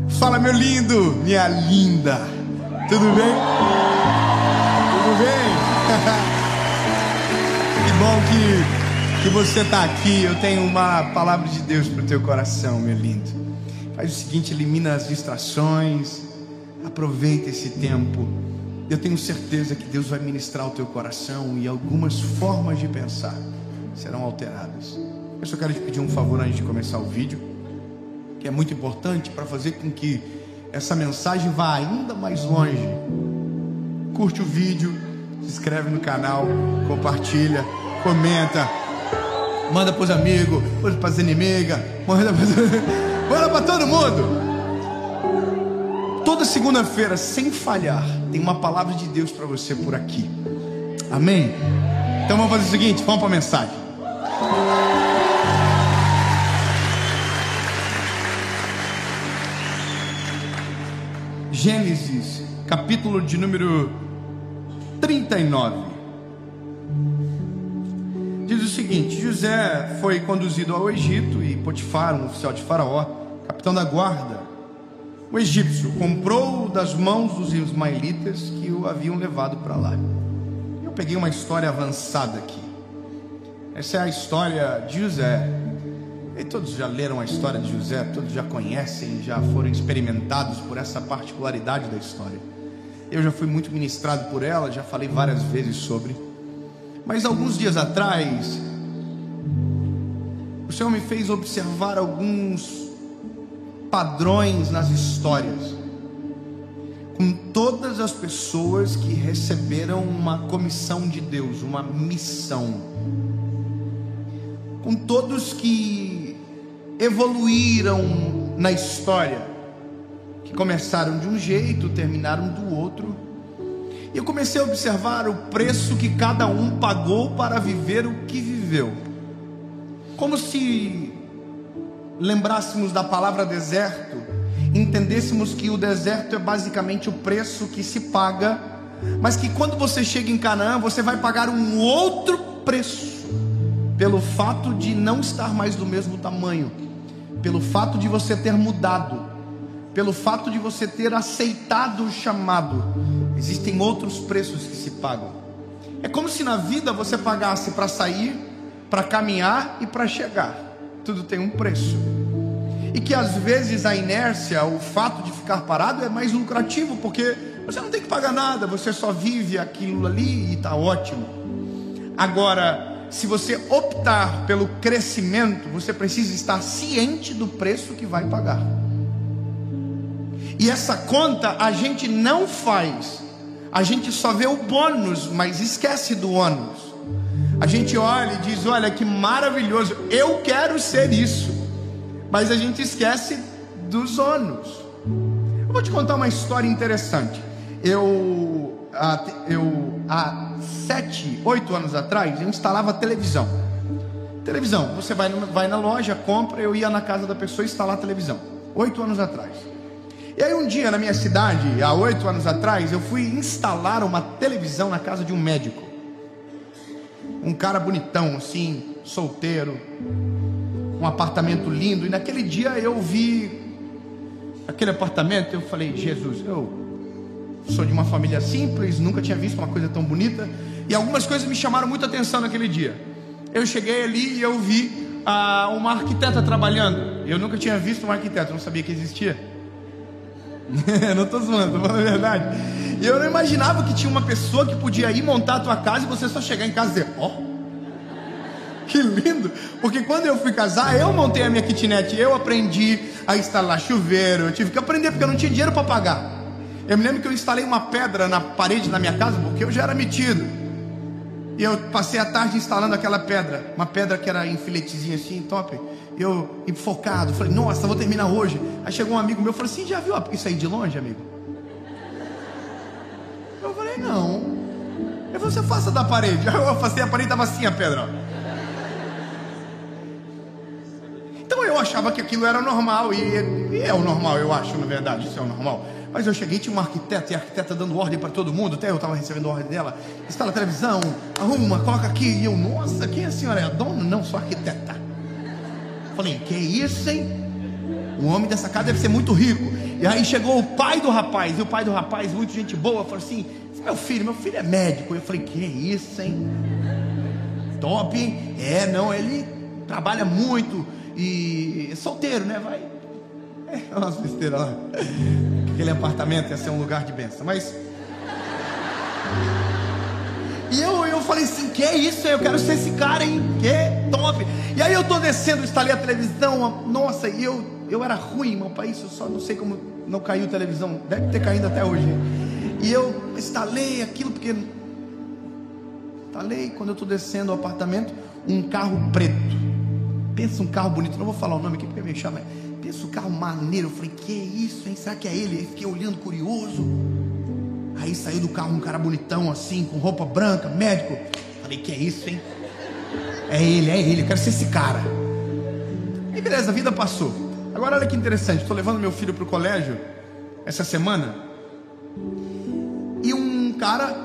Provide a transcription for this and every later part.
Fala, meu lindo, minha linda. Tudo bem? Tudo bem? Que bom que você está aqui. Eu tenho uma palavra de Deus para o teu coração, meu lindo. Faz o seguinte, elimina as distrações, aproveita esse tempo. Eu tenho certeza que Deus vai ministrar o teu coração e algumas formas de pensar serão alteradas. Eu só quero te pedir um favor antes de começar o vídeo, que é muito importante para fazer com que essa mensagem vá ainda mais longe. Curte o vídeo, se inscreve no canal, compartilha, comenta, manda para os amigos, manda para as inimigas, manda para todo mundo. Toda segunda-feira, sem falhar, tem uma palavra de Deus para você por aqui. Amém? Então vamos fazer o seguinte, vamos para a mensagem. Gênesis, capítulo de número 39. Diz o seguinte: José foi conduzido ao Egito e Potifar, um oficial de Faraó, capitão da guarda, o egípcio, comprou das mãos dos ismaelitas que o haviam levado para lá. Eu peguei uma história avançada aqui. Essa é a história de José. E todos já leram a história de José, todos já conhecem, já foram experimentados por essa particularidade da história. Eu já fui muito ministrado por ela, já falei várias vezes sobre. Mas alguns dias atrás, o Senhor me fez observar alguns padrões nas histórias, com todas as pessoas que receberam uma comissão de Deus, uma missão, com todos que evoluíram na história, que começaram de um jeito, terminaram do outro, e eu comecei a observar o preço que cada um pagou para viver o que viveu, como se lembrássemos da palavra deserto, entendêssemos que o deserto é basicamente o preço que se paga, mas que quando você chega em Canaã, você vai pagar um outro preço, pelo fato de não estar mais do mesmo tamanho, pelo fato de você ter mudado, pelo fato de você ter aceitado o chamado. Existem outros preços que se pagam. É como se na vida você pagasse para sair, para caminhar e para chegar. Tudo tem um preço, e que às vezes a inércia, o fato de ficar parado é mais lucrativo, porque você não tem que pagar nada, você só vive aquilo ali e está ótimo. Agora, se você optar pelo crescimento, você precisa estar ciente do preço que vai pagar, e essa conta a gente não faz, a gente só vê o bônus, mas esquece do ônus. A gente olha e diz, olha que maravilhoso, eu quero ser isso, mas a gente esquece dos ônus. Eu vou te contar uma história interessante. Há 7, 8 anos atrás, eu instalava televisão. Você vai na loja, compra. Eu ia na casa da pessoa instalar a televisão, 8 anos atrás. E aí um dia na minha cidade, há 8 anos atrás, eu fui instalar uma televisão na casa de um médico, um cara bonitão assim, solteiro, um apartamento lindo. E naquele dia eu vi aquele apartamento, eu falei, Jesus, eu sou de uma família simples, nunca tinha visto uma coisa tão bonita, e algumas coisas me chamaram muita atenção naquele dia. Eu cheguei ali e eu vi uma arquiteta trabalhando. Eu nunca tinha visto uma arquiteta, não sabia que existia. Não estou zoando, estou falando a verdade. E eu não imaginava que tinha uma pessoa que podia ir montar a tua casa e você só chegar em casa e dizer, ó, que lindo. Porque quando eu fui casar, eu montei a minha kitnet, eu aprendi a instalar chuveiro, eu tive que aprender porque eu não tinha dinheiro para pagar. Eu me lembro que eu instalei uma pedra na parede da minha casa, porque eu já era metido, e eu passei a tarde instalando aquela pedra, uma pedra que era em filetezinho assim, top. Eu enfocado, falei, nossa, vou terminar hoje. Aí chegou um amigo meu, falou assim, já viu isso aí de longe, amigo? Eu falei, não. Ele falou, você faça da parede. Aí eu afastei a parede, estava assim a pedra, ó. Então eu achava que aquilo era normal, e é o normal, eu acho, na verdade, isso é o normal. Mas eu cheguei, tinha uma arquiteta, e a arquiteta dando ordem para todo mundo, até eu estava recebendo a ordem dela, instala a televisão, arruma, coloca aqui, e eu, nossa, quem é a senhora? É a dona? Não, sou arquiteta. Falei, que isso, hein? O homem dessa casa deve ser muito rico. E aí chegou o pai do rapaz, e o pai do rapaz, muito gente boa, falou assim: meu filho é médico. Eu falei: que isso, hein? Top, hein? Não, ele trabalha muito e é solteiro, né? Vai. Umas besteiras lá. Aquele apartamento ia ser um lugar de bênção, mas... E eu falei assim: que isso, eu quero ser esse cara, hein? Que top. E aí eu tô descendo, instalei a televisão. Nossa, e eu era ruim, meu país, eu só não sei como não caiu a televisão. Deve ter caído até hoje. E eu instalei aquilo, porque... Instalei, quando eu tô descendo o apartamento, um carro preto. Pensa um carro bonito, não vou falar o nome aqui porque me chama. Pensa um carro maneiro. Eu falei: que isso, hein? Será que é ele? Eu fiquei olhando curioso. Aí saiu do carro um cara bonitão assim, com roupa branca, médico. Falei: que é isso, hein? É ele, eu quero ser esse cara. E beleza, a vida passou. Agora olha que interessante, estou levando meu filho para o colégio essa semana, e um cara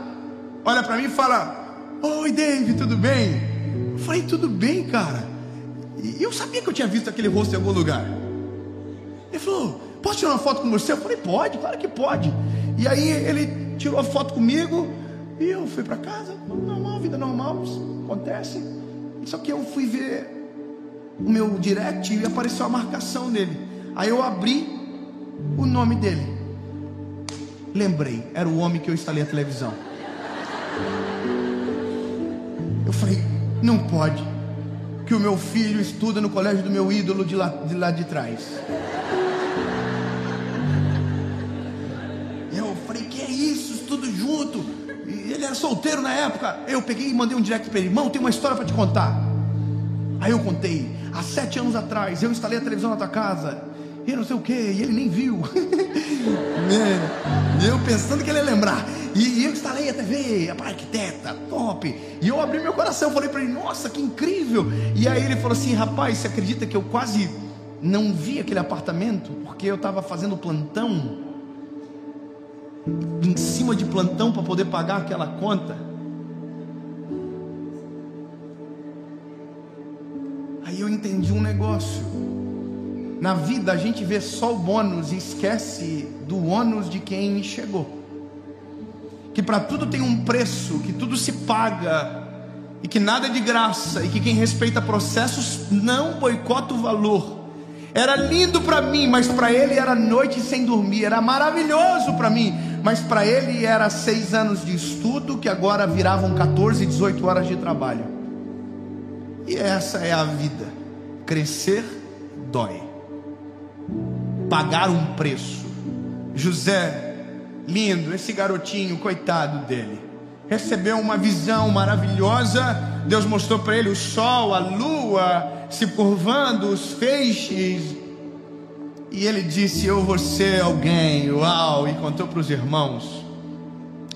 olha para mim e fala: oi, David, tudo bem? Eu falei: tudo bem, cara. E eu sabia que eu tinha visto aquele rosto em algum lugar. Ele falou: posso tirar uma foto com você? Eu falei: pode, claro que pode. E aí ele tirou a foto comigo, e eu fui para casa, normal, vida normal, isso acontece. Só que eu fui ver o meu direct e apareceu a marcação dele. Aí eu abri o nome dele. Lembrei, era o homem que eu instalei a televisão. Eu falei: não pode, que o meu filho estuda no colégio do meu ídolo de lá de trás. Eu falei: que é isso, estudo junto. E ele era solteiro na época. Eu peguei e mandei um direct para ele: irmão, tem uma história para te contar. Aí eu contei: há 7 anos atrás eu instalei a televisão na tua casa, e não sei o que, e ele nem viu. Eu pensando que ele ia lembrar. E eu instalei a TV, a arquiteta, top. E eu abri meu coração, falei para ele: nossa, que incrível. E aí ele falou assim: rapaz, você acredita que eu quase não vi aquele apartamento, porque eu estava fazendo plantão, em cima de plantão, para poder pagar aquela conta. Aí eu entendi um negócio. Na vida a gente vê só o bônus e esquece do ônus de quem chegou. Que para tudo tem um preço, que tudo se paga, e que nada é de graça, e que quem respeita processos não boicota o valor. Era lindo para mim, mas para ele era noite sem dormir. Era maravilhoso para mim, mas para ele era 6 anos de estudo, que agora viravam 14, 18 horas de trabalho. E essa é a vida. Crescer dói. Pagar um preço. José, lindo, esse garotinho, coitado dele, recebeu uma visão maravilhosa. Deus mostrou para ele o sol, a lua se curvando, os feixes, e ele disse: eu vou ser alguém, uau. E contou para os irmãos.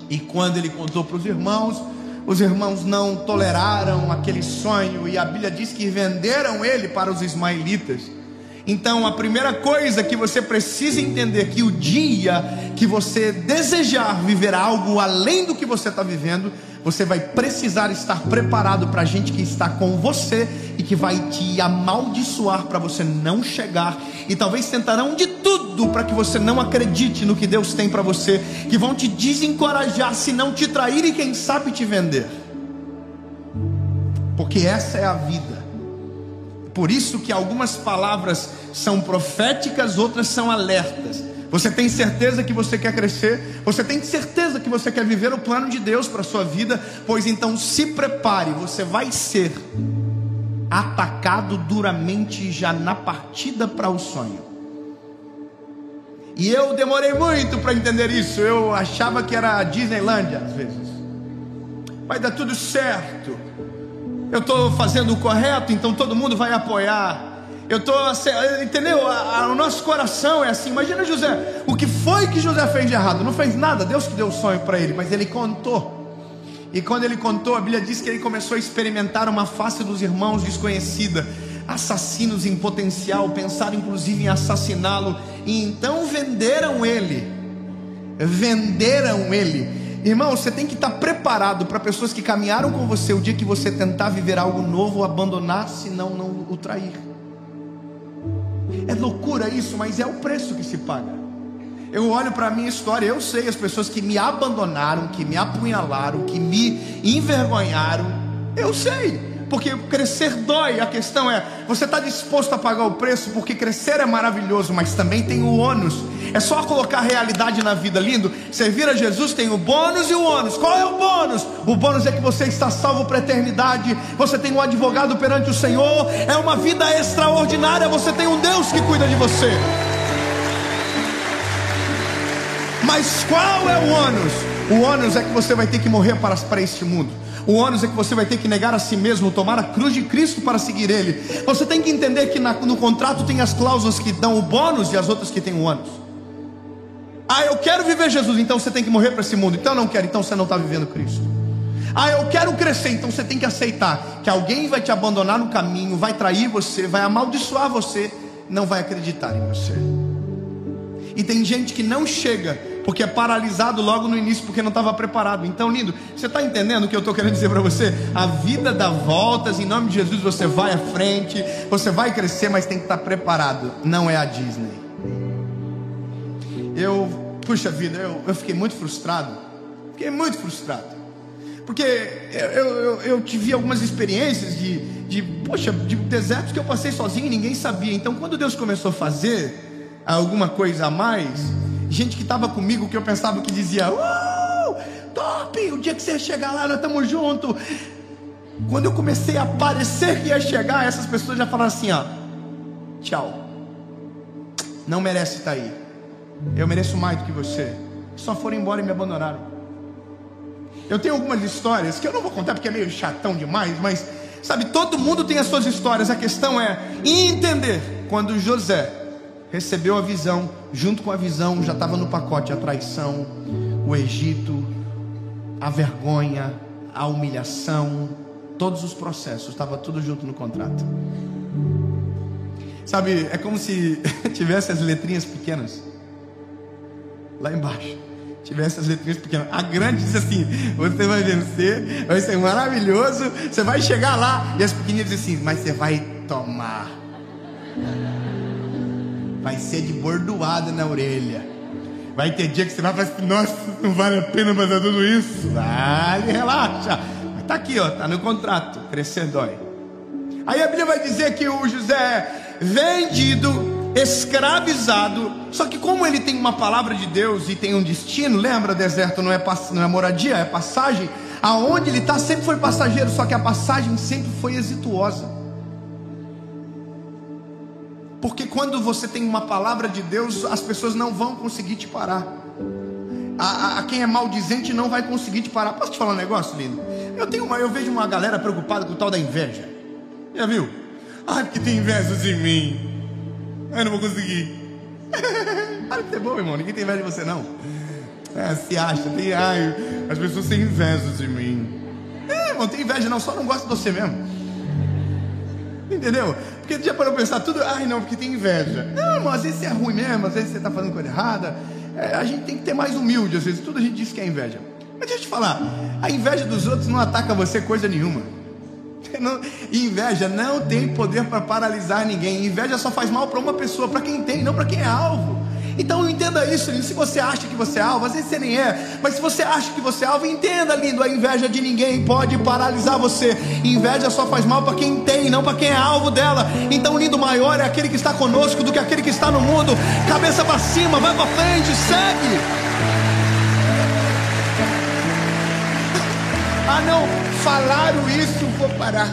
E quando ele contou para os irmãos não toleraram aquele sonho, e a Bíblia diz que venderam ele para os ismaelitas. Então a primeira coisa que você precisa entender é que o dia que você desejar viver algo além do que você está vivendo, você vai precisar estar preparado para a gente que está com você e que vai te amaldiçoar para você não chegar, e talvez tentarão de tudo para que você não acredite no que Deus tem para você, que vão te desencorajar, se não te trair e quem sabe te vender, porque essa é a vida. Por isso que algumas palavras são proféticas, outras são alertas. Você tem certeza que você quer crescer? Você tem certeza que você quer viver o plano de Deus para a sua vida? Pois então se prepare, você vai ser atacado duramente já na partida para o sonho. E eu demorei muito para entender isso. Eu achava que era a Disneylândia às vezes. Vai dar tudo certo, eu estou fazendo o correto, então todo mundo vai apoiar. Eu estou, entendeu? O nosso coração é assim. Imagina José, o que foi que José fez de errado? Não fez nada, Deus que deu o sonho para ele, mas ele contou. E quando ele contou, a Bíblia diz que ele começou a experimentar uma face dos irmãos desconhecida, assassinos em potencial, pensaram inclusive em assassiná-lo, e então venderam ele. Irmão, você tem que estar preparado para pessoas que caminharam com você o dia que você tentar viver algo novo, abandonar, senão não o trair. É loucura isso, mas é o preço que se paga. Eu olho para a minha história, eu sei as pessoas que me abandonaram, que me apunhalaram, que me envergonharam. Eu sei, porque crescer dói. A questão é, você está disposto a pagar o preço? Porque crescer é maravilhoso, mas também tem o ônus. É só colocar a realidade na vida, lindo. Servir a Jesus tem o bônus e o ônus. Qual é o bônus? O bônus é que você está salvo para a eternidade. Você tem um advogado perante o Senhor. É uma vida extraordinária. Você tem um Deus que cuida de você. Mas qual é o ônus? O ônus é que você vai ter que morrer para este mundo. O ônus é que você vai ter que negar a si mesmo, tomar a cruz de Cristo para seguir Ele. Você tem que entender que no contrato tem as cláusulas que dão o bônus e as outras que têm o ônus. Ah, eu quero viver Jesus, então você tem que morrer para esse mundo. Então não quero, então você não está vivendo Cristo. Ah, eu quero crescer, então você tem que aceitar que alguém vai te abandonar no caminho, vai trair você, vai amaldiçoar você, não vai acreditar em você. E tem gente que não chega porque é paralisado logo no início, porque não estava preparado. Então, lindo, você está entendendo o que eu estou querendo dizer para você? A vida dá voltas, em nome de Jesus você vai à frente, você vai crescer, mas tem que estar preparado. Não é a Disney. Puxa vida, eu fiquei muito frustrado. Porque eu tive algumas experiências de desertos que eu passei sozinho e ninguém sabia. Então, quando Deus começou a fazer alguma coisa a mais, gente que estava comigo, que eu pensava que dizia, top, o dia que você ia chegar lá, nós estamos juntos. Quando eu comecei a parecer que ia chegar, essas pessoas já falaram assim, tchau, não merece estar aí, eu mereço mais do que você. Só foram embora e me abandonaram. Eu tenho algumas histórias que eu não vou contar porque é meio chatão demais, mas sabe, todo mundo tem as suas histórias. A questão é entender. Quando José recebeu a visão, junto com a visão já estava no pacote a traição, o Egito, a vergonha, a humilhação, todos os processos, estava tudo junto no contrato. Sabe, é como se tivesse as letrinhas pequenas lá embaixo, tivesse as letrinhas pequenas. A grande diz assim: você vai vencer, vai ser maravilhoso, você vai chegar lá. E as pequenininhas dizem assim: mas você vai tomar, vai ser de bordoada na orelha. Vai ter dia que você vai falar assim: nossa, não vale a pena fazer tudo isso. Vale, relaxa. Mas tá aqui, tá no contrato. Crescer dói. Aí a Bíblia vai dizer que o José vendido, escravizado. Só que como ele tem uma palavra de Deus e tem um destino, lembra, deserto não é moradia, é passagem. Aonde ele está sempre foi passageiro, só que a passagem sempre foi exitosa. Porque quando você tem uma palavra de Deus, as pessoas não vão conseguir te parar. A quem é maldizente não vai conseguir te parar. Posso te falar um negócio, lindo? Eu vejo uma galera preocupada com o tal da inveja. Já viu? Porque tem inveja de mim. Eu não vou conseguir. Para de ser bom, irmão. Ninguém tem inveja de você, não. Se acha. As pessoas têm inveja de mim. Irmão, tem inveja não. Só não gosta de você mesmo. Entendeu? Porque já parou pra pensar tudo. Não, porque tem inveja. Não, irmão, às vezes você é ruim mesmo. Às vezes você está fazendo coisa errada. A gente tem que ter mais humilde. Às vezes tudo a gente diz que é inveja. Mas deixa eu te falar. A inveja dos outros não ataca você coisa nenhuma. Inveja não tem poder para paralisar ninguém. Inveja só faz mal para uma pessoa, para quem tem, não para quem é alvo. Então entenda isso, lindo. Se você acha que você é alvo, às vezes você nem é, mas se você acha que você é alvo, entenda, lindo, a inveja de ninguém pode paralisar você. Inveja só faz mal para quem tem, não para quem é alvo dela. Então, lindo, maior é aquele que está conosco do que aquele que está no mundo. Cabeça para cima, vai para frente, segue. Não, falaram isso, vou parar.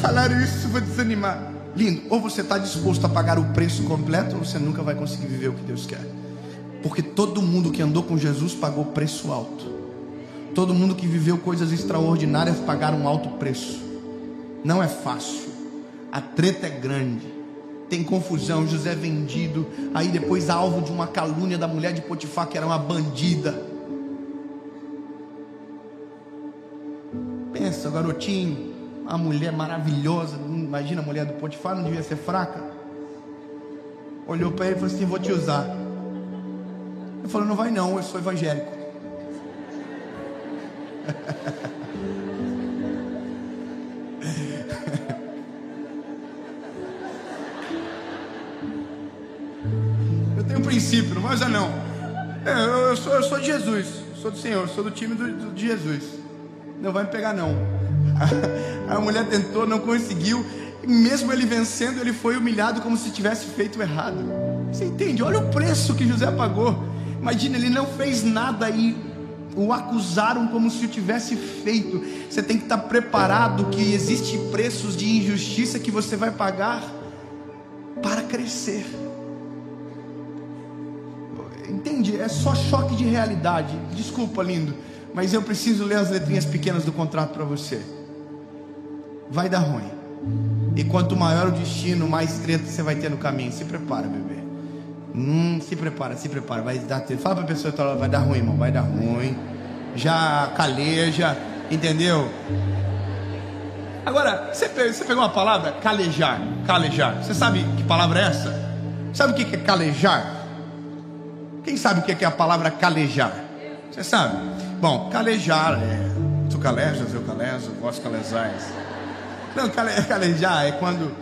Falaram isso, vou desanimar. Lindo, ou você está disposto a pagar o preço completo, ou você nunca vai conseguir viver o que Deus quer. Porque todo mundo que andou com Jesus pagou preço alto. Todo mundo que viveu coisas extraordinárias pagaram um alto preço. Não é fácil. A treta é grande. Tem confusão. José vendido, aí depois alvo de uma calúnia da mulher de Potifar, que era uma bandida. Pensa, garotinho, uma mulher maravilhosa. Imagina, a mulher do Potifar não devia ser fraca. Olhou para ele e falou assim: vou te usar. Ele falou: não vai não, eu sou evangélico. princípio, não vai usar não. Eu sou de Jesus, sou do Senhor, sou do time de Jesus. Não vai me pegar não. A mulher tentou, não conseguiu. E mesmo ele vencendo, ele foi humilhado como se tivesse feito errado. Você entende? Olha o preço que José pagou. Imagina, ele não fez nada e o acusaram como se o tivesse feito. Você tem que estar preparado que existem preços de injustiça que você vai pagar para crescer. Entende? É só choque de realidade. Desculpa, lindo, mas eu preciso ler as letrinhas pequenas do contrato para você. Vai dar ruim. E quanto maior o destino, mais treta você vai ter no caminho. Se prepara, bebê. Se prepara. Vai dar treta. Fala pra pessoa, vai dar ruim, irmão. Vai dar ruim. Já caleja, entendeu? Agora, você pegou uma palavra? Calejar. Você sabe que palavra é essa? Sabe o que é calejar? Quem sabe o que é a palavra calejar? Você sabe? Bom, calejar é... Tu calejas, eu calejo, vós calejais. Não, calejar é quando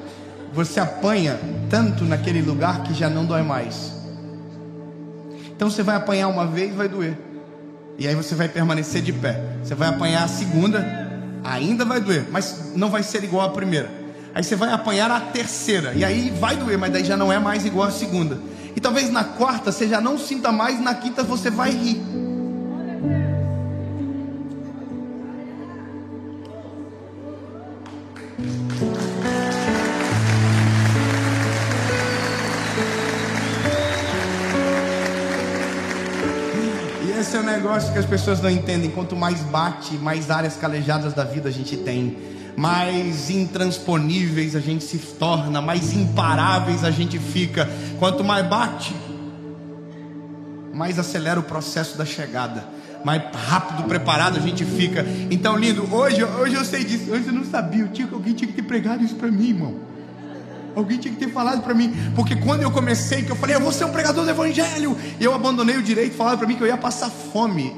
você apanha tanto naquele lugar que já não dói mais. Então você vai apanhar uma vez, vai doer. E aí você vai permanecer de pé. Você vai apanhar a segunda, ainda vai doer, mas não vai ser igual à primeira. Aí você vai apanhar a terceira, e aí vai doer, mas daí já não é mais igual à segunda. E talvez na quarta você já não sinta mais, na quinta você vai rir. Esse é o negócio que as pessoas não entendem. Quanto mais bate, mais áreas calejadas da vida a gente tem, mais intransponíveis a gente se torna, mais imparáveis a gente fica. Quanto mais bate, mais acelera o processo da chegada, mais rápido preparado a gente fica. Então, lindo, hoje eu sei disso. Hoje eu não sabia, alguém tinha que ter pregado isso para mim, irmão. Alguém tinha que ter falado para mim, porque quando eu comecei, que eu falei, eu vou ser um pregador do evangelho, e eu abandonei o direito, falaram para mim que eu ia passar fome,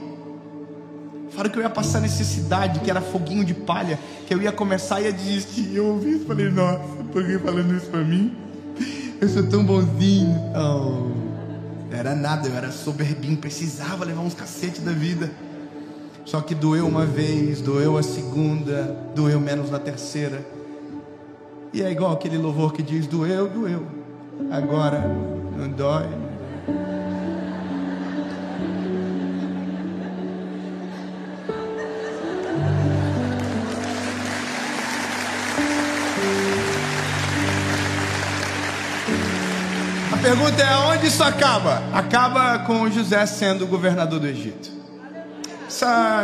falaram que eu ia passar necessidade, que era foguinho de palha, que eu ia começar e ia desistir. Eu ouvi isso e falei, nossa, por que falando isso para mim? Eu sou tão bonzinho. Não era nada, eu era soberbinho, precisava levar uns cacetes da vida. Só que doeu uma vez, doeu a segunda, doeu menos na terceira. E é igual aquele louvor que diz, doeu, agora não dói. A pergunta é, aonde isso acaba? Acaba com José sendo o governador do Egito.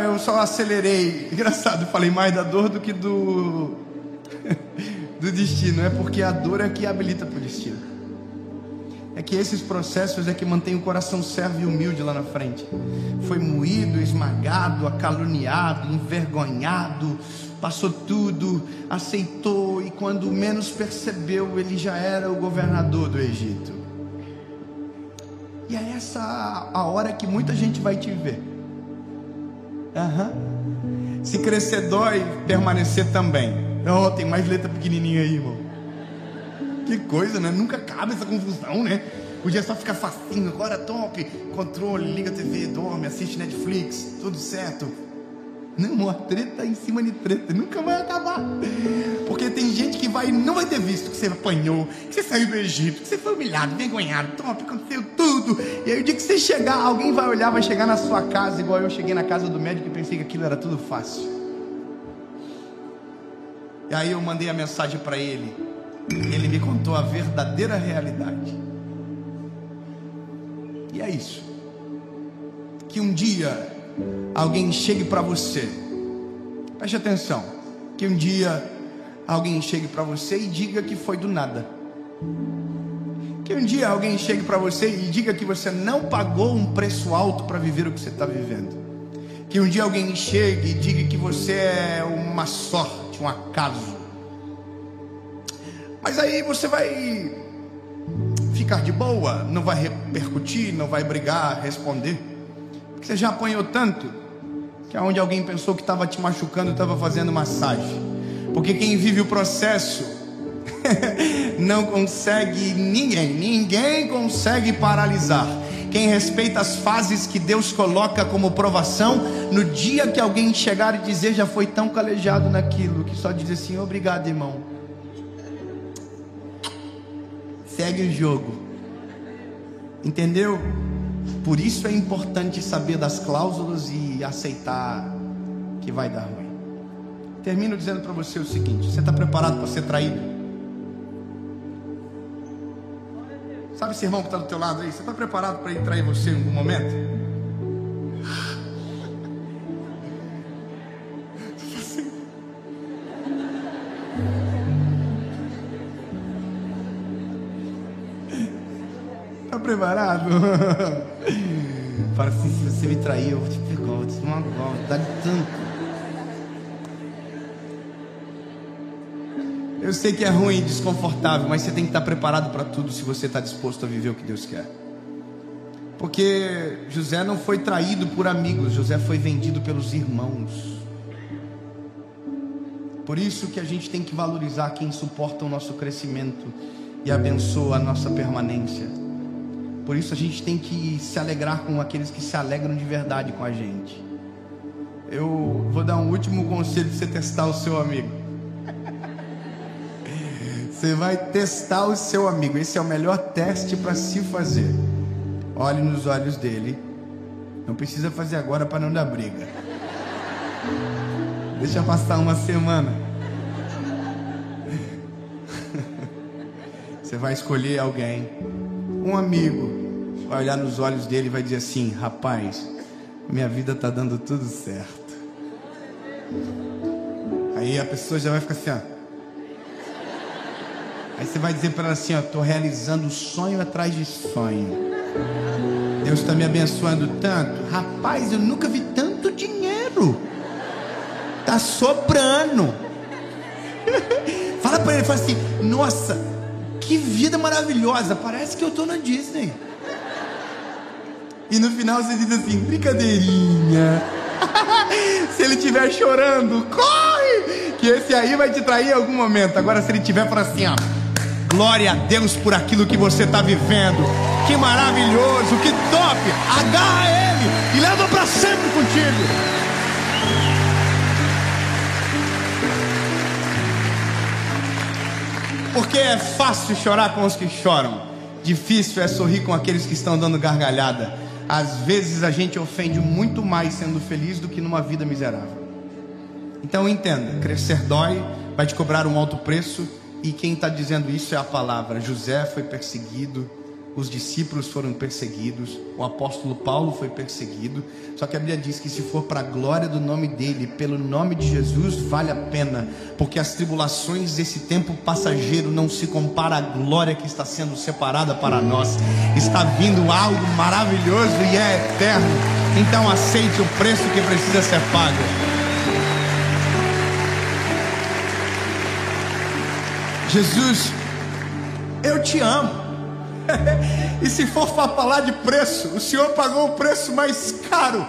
Eu só acelerei. Engraçado, falei mais da dor do que do destino. É porque a dor é que habilita para o destino. É que esses processos é que mantém o coração servo e humilde lá na frente. Foi moído, esmagado, acaluniado, envergonhado, passou tudo, aceitou, e quando menos percebeu, ele já era o governador do Egito. E é essa a hora que muita gente vai te ver. Se crescer dói, permanecer também. Oh, tem mais letra pequenininha aí, irmão. Que coisa, né? Nunca acaba essa confusão, né? Podia só ficar facinho. Agora top, controle, liga a TV, dorme, assiste Netflix, tudo certo. Não, uma treta em cima de treta, nunca vai acabar. Porque tem gente que não vai ter visto que você apanhou, que você saiu do Egito, que você foi humilhado, envergonhado, top, aconteceu tudo. E aí o dia que você chegar, alguém vai olhar, vai chegar na sua casa, igual eu cheguei na casa do médico e pensei que aquilo era tudo fácil. E aí eu mandei a mensagem para ele, e ele me contou a verdadeira realidade. E é isso. Que um dia alguém chegue para você, preste atenção, que um dia alguém chegue para você e diga que foi do nada. Que um dia alguém chegue para você e diga que você não pagou um preço alto para viver o que você está vivendo. Que um dia alguém chegue e diga que você é uma sorte, um acaso. Mas aí você vai ficar de boa, não vai repercutir, não vai brigar, responder, porque você já apanhou tanto que aonde alguém pensou que estava te machucando, estava fazendo massagem. Porque quem vive o processo não consegue ninguém consegue paralisar. Quem respeita as fases que Deus coloca como provação, no dia que alguém chegar e dizer, já foi tão calejado naquilo, que só diz assim, obrigado, irmão, segue o jogo. Entendeu? Por isso é importante saber das cláusulas e aceitar que vai dar ruim. Termino dizendo para você o seguinte: você está preparado para ser traído? Sabe esse irmão que está do teu lado aí? Você está preparado para ele trair você em algum momento? Está preparado? Fala assim, se você me trair, eu vou te pegar, vou te dar uma dá de tanto. Eu sei que é ruim, desconfortável, mas você tem que estar preparado para tudo se você está disposto a viver o que Deus quer. Porque José não foi traído por amigos, José foi vendido pelos irmãos. Por isso que a gente tem que valorizar quem suporta o nosso crescimento e abençoa a nossa permanência. Por isso a gente tem que se alegrar com aqueles que se alegram de verdade com a gente. Eu vou dar um último conselho para você testar o seu amigo. Você vai testar o seu amigo. Esse é o melhor teste para se fazer. Olhe nos olhos dele. Não precisa fazer agora para não dar briga. Deixa passar uma semana. Você vai escolher alguém, um amigo, vai olhar nos olhos dele e vai dizer assim: rapaz, minha vida está dando tudo certo. Aí a pessoa já vai ficar assim, ó. Aí você vai dizer para ela assim, ó, estou realizando sonho atrás de sonho. Deus está me abençoando tanto. Rapaz, eu nunca vi tanto dinheiro. Tá sobrando. Fala para ele, fala assim, nossa, que vida maravilhosa. Parece que eu estou na Disney. E no final você diz assim, brincadeirinha. Se ele estiver chorando, corre, que esse aí vai te trair em algum momento. Agora se ele estiver, fala assim, ó, glória a Deus por aquilo que você está vivendo. Que maravilhoso, que top. Agarra ele e leva para sempre contigo. Porque é fácil chorar com os que choram, difícil é sorrir com aqueles que estão dando gargalhada. Às vezes a gente ofende muito mais sendo feliz do que numa vida miserável. Então entenda, crescer dói, vai te cobrar um alto preço. E quem está dizendo isso é a palavra. José foi perseguido, os discípulos foram perseguidos, o apóstolo Paulo foi perseguido. Só que a Bíblia diz que se for para a glória do nome dele, pelo nome de Jesus, vale a pena. Porque as tribulações desse tempo passageiro não se compara à glória que está sendo separada para nós. Está vindo algo maravilhoso e é eterno. Então aceite o preço que precisa ser pago. Jesus, eu te amo. E se for para falar de preço, o Senhor pagou o preço mais caro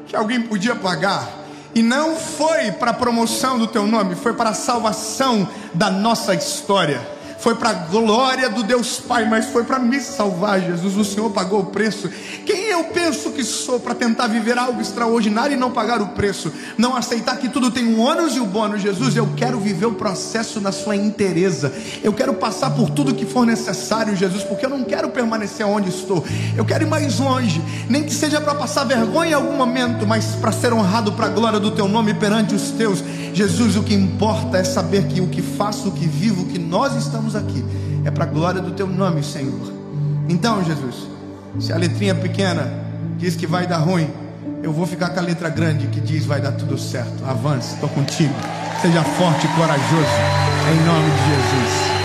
que alguém podia pagar. E não foi para a promoção do teu nome, foi para a salvação da nossa história. Foi para a glória do Deus Pai, mas foi para me salvar, Jesus. O Senhor pagou o preço. Quem eu penso que sou para tentar viver algo extraordinário e não pagar o preço? Não aceitar que tudo tem um ônus e um bônus. Jesus, eu quero viver o processo na sua inteireza. Eu quero passar por tudo que for necessário, Jesus, porque eu não quero permanecer onde estou. Eu quero ir mais longe, nem que seja para passar vergonha em algum momento, mas para ser honrado para a glória do teu nome perante os teus. Jesus, o que importa é saber que o que faço, o que vivo, o que nós estamos aqui é para a glória do teu nome, Senhor. Então, Jesus, se a letrinha pequena diz que vai dar ruim, eu vou ficar com a letra grande que diz vai dar tudo certo. Avance, estou contigo. Seja forte e corajoso, em nome de Jesus.